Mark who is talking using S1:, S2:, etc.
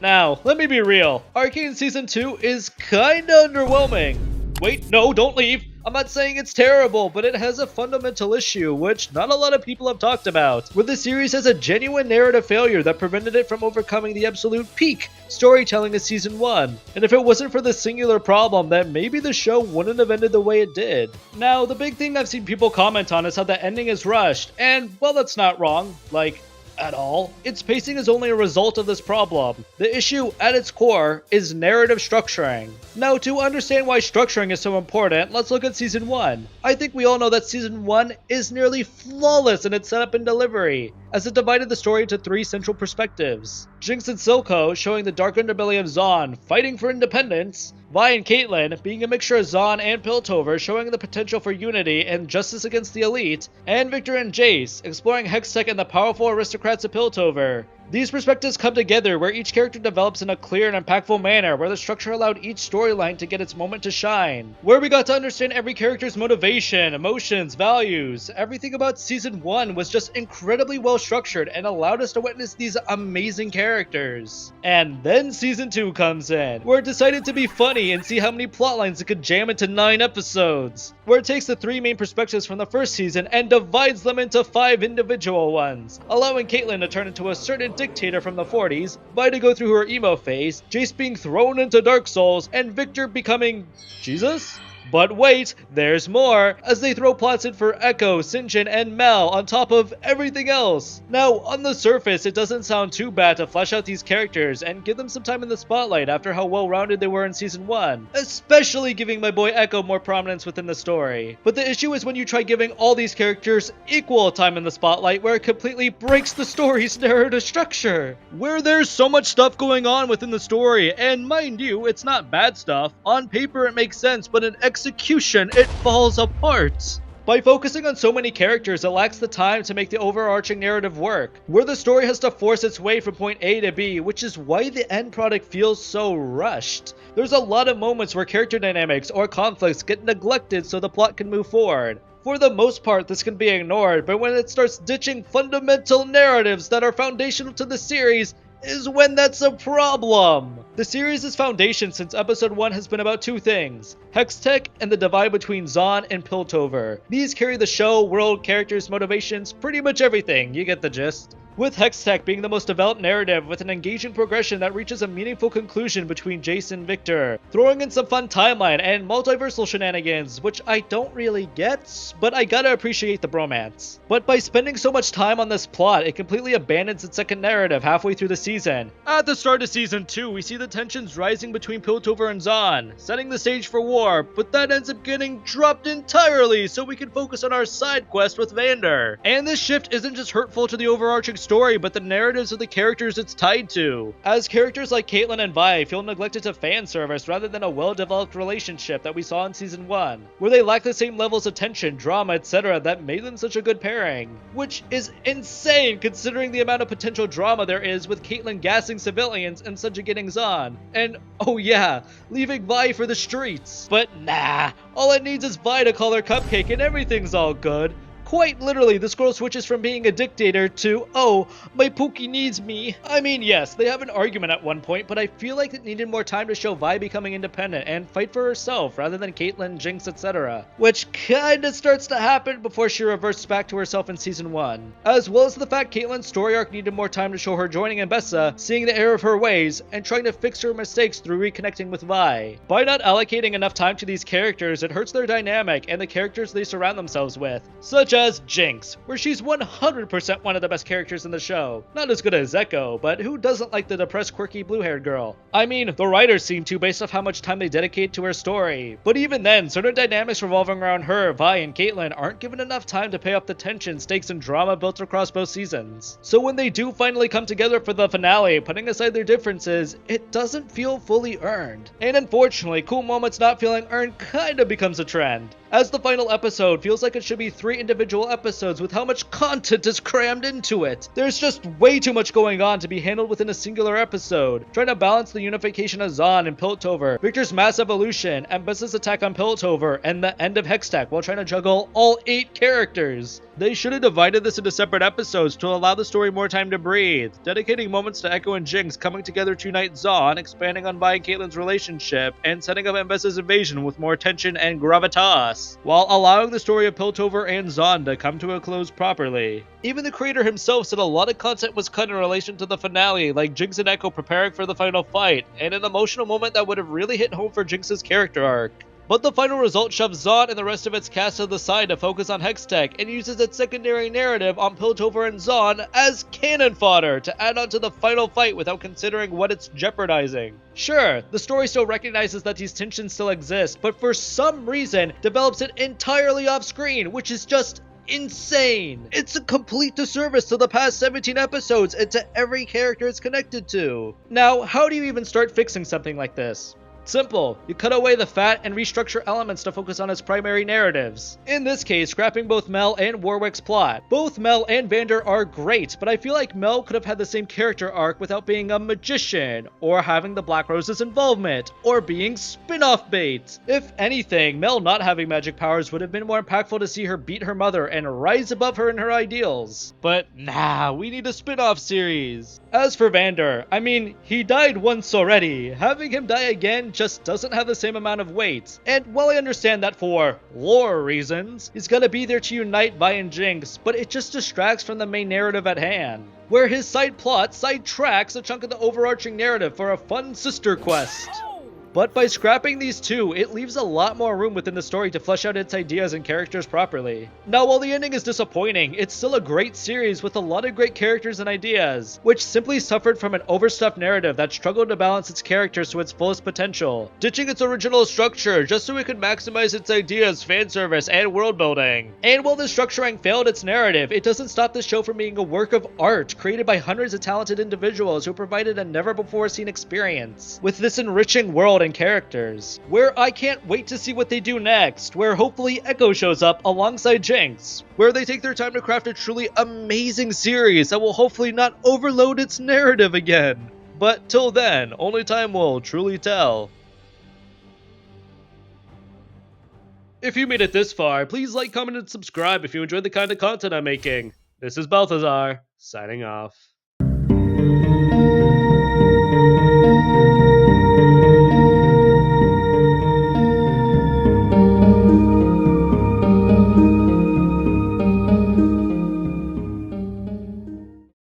S1: Now, let me be real. Arcane Season 2 is kinda underwhelming. Wait, no, don't leave! I'm not saying it's terrible, but it has a fundamental issue, which not a lot of people have talked about, where the series has a genuine narrative failure that prevented it from overcoming the absolute peak storytelling of Season 1. And if it wasn't for this singular problem, then maybe the show wouldn't have ended the way it did. Now, the big thing I've seen people comment on is how the ending is rushed, and, well, that's not wrong. At all. Its pacing is only a result of this problem. The issue, at its core, is narrative structuring. Now, to understand why structuring is so important, let's look at Season 1. I think we all know that Season 1 is nearly flawless in its setup and delivery, as it divided the story into three central perspectives. Jinx and Silco showing the dark underbelly of Zaun fighting for independence, Vi and Caitlyn being a mixture of Zaun and Piltover showing the potential for unity and justice against the elite, and Victor and Jace exploring Hextech and the powerful aristocrats of Piltover. These perspectives come together where each character develops in a clear and impactful manner, where the structure allowed each storyline to get its moment to shine. Where we got to understand every character's motivation, emotions, values. Everything about Season 1 was just incredibly well structured and allowed us to witness these amazing characters. And then Season 2 comes in, where it decided to be funny and see how many plotlines it could jam into 9 episodes. Where it takes the three main perspectives from the first season and divides them into 5 individual ones, allowing Caitlyn to turn into a certain dictator from the 40s, Vi to go through her emo phase, Jace being thrown into Dark Souls, and Victor becoming Jesus? But wait, there's more, as they throw plots in for Echo, Sinjin, and Mel on top of everything else. Now, on the surface, it doesn't sound too bad to flesh out these characters and give them some time in the spotlight after how well-rounded they were in Season 1, especially giving my boy Echo more prominence within the story. But the issue is when you try giving all these characters equal time in the spotlight, where it completely breaks the story's narrative structure. Where there's so much stuff going on within the story, and mind you, it's not bad stuff. On paper it makes sense, but in execution, it falls apart. By focusing on so many characters, it lacks the time to make the overarching narrative work, where the story has to force its way from point A to B, which is why the end product feels so rushed. There's a lot of moments where character dynamics or conflicts get neglected so the plot can move forward. For the most part, this can be ignored, but when it starts ditching fundamental narratives that are foundational to the series, is when that's a problem. The series' foundation since episode 1 has been about two things: Hextech and the divide between Zaun and Piltover. These carry the show, world, characters, motivations, pretty much everything, you get the gist. With Hextech being the most developed narrative with an engaging progression that reaches a meaningful conclusion between Jace and Victor, throwing in some fun timeline and multiversal shenanigans, which I don't really get, but I gotta appreciate the bromance. But by spending so much time on this plot, it completely abandons its second narrative halfway through the season. At the start of Season 2, we see the tensions rising between Piltover and Zaun, setting the stage for war, but that ends up getting dropped entirely so we can focus on our side quest with Vander. And this shift isn't just hurtful to the overarching story, but the narratives of the characters it's tied to, as characters like Caitlyn and Vi feel neglected to fan service rather than a well-developed relationship that we saw in Season 1, where they lack the same levels of tension, drama, etc. that made them such a good pairing, which is insane considering the amount of potential drama there is with Caitlyn gassing civilians and subjugating Zaun, and oh yeah, leaving Vi for the streets. But nah, all it needs is Vi to call her Cupcake and everything's all good. Quite literally, this girl switches from being a dictator to, oh, my Pookie needs me. I mean, yes, they have an argument at one point, but I feel like it needed more time to show Vi becoming independent and fight for herself rather than Caitlyn, Jinx, etc. Which kinda starts to happen before she reverts back to herself in Season 1. As well as the fact Caitlyn's story arc needed more time to show her joining Mbessa, seeing the error of her ways, and trying to fix her mistakes through reconnecting with Vi. By not allocating enough time to these characters, it hurts their dynamic and the characters they surround themselves with, such as Jinx, where she's 100% one of the best characters in the show. Not as good as Echo, but who doesn't like the depressed, quirky, blue-haired girl? I mean, the writers seem to based off how much time they dedicate to her story. But even then, certain dynamics revolving around her, Vi, and Caitlyn aren't given enough time to pay off the tension, stakes, and drama built across both seasons. So when they do finally come together for the finale, putting aside their differences, it doesn't feel fully earned. And unfortunately, cool moments not feeling earned kinda becomes a trend, as the final episode feels like it should be 3 individual individual episodes with how much content is crammed into it. There's just way too much going on to be handled within a singular episode. Trying to balance the unification of Zahn and Piltover, Victor's mass evolution, Ambessa's attack on Piltover, and the end of Hextech while trying to juggle all 8 characters. They should have divided this into separate episodes to allow the story more time to breathe, dedicating moments to Echo and Jinx coming together to unite Zahn, expanding on Vi and Caitlyn's relationship, and setting up Ambessa's invasion with more tension and gravitas, while allowing the story of Piltover and Zahn to come to a close properly. Even the creator himself said a lot of content was cut in relation to the finale, like Jinx and Echo preparing for the final fight, and an emotional moment that would have really hit home for Jinx's character arc. But the final result shoves Zahn and the rest of its cast to the side to focus on Hextech and uses its secondary narrative on Piltover and Zahn as cannon fodder to add on to the final fight without considering what it's jeopardizing. Sure, the story still recognizes that these tensions still exist, but for some reason develops it entirely off screen, which is just insane. It's a complete disservice to the past 17 episodes and to every character it's connected to. Now, how do you even start fixing something like this? Simple. You cut away the fat and restructure elements to focus on its primary narratives. In this case, scrapping both Mel and Warwick's plot. Both Mel and Vander are great, but I feel like Mel could have had the same character arc without being a magician, or having the Black Rose's involvement, or being spin-off bait. If anything, Mel not having magic powers would have been more impactful to see her beat her mother and rise above her in her ideals. But nah, we need a spin-off series. As for Vander, I mean, he died once already. Having him die again just doesn't have the same amount of weight. And while I understand that for lore reasons, he's gotta be there to unite Vi and Jinx, but it just distracts from the main narrative at hand, where his side plot sidetracks a chunk of the overarching narrative for a fun sister quest. But by scrapping these two, it leaves a lot more room within the story to flesh out its ideas and characters properly. Now, while the ending is disappointing, it's still a great series with a lot of great characters and ideas, which simply suffered from an overstuffed narrative that struggled to balance its characters to its fullest potential, ditching its original structure just so it could maximize its ideas, fan service, and world building. And while this structuring failed its narrative, it doesn't stop the show from being a work of art created by hundreds of talented individuals who provided a never-before-seen experience with this enriching world and characters, where I can't wait to see what they do next, where hopefully Echo shows up alongside Jinx, where they take their time to craft a truly amazing series that will hopefully not overload its narrative again. But till then, only time will truly tell. If you made it this far, please like, comment, and subscribe if you enjoyed the kind of content I'm making. This is Balthazar, signing off.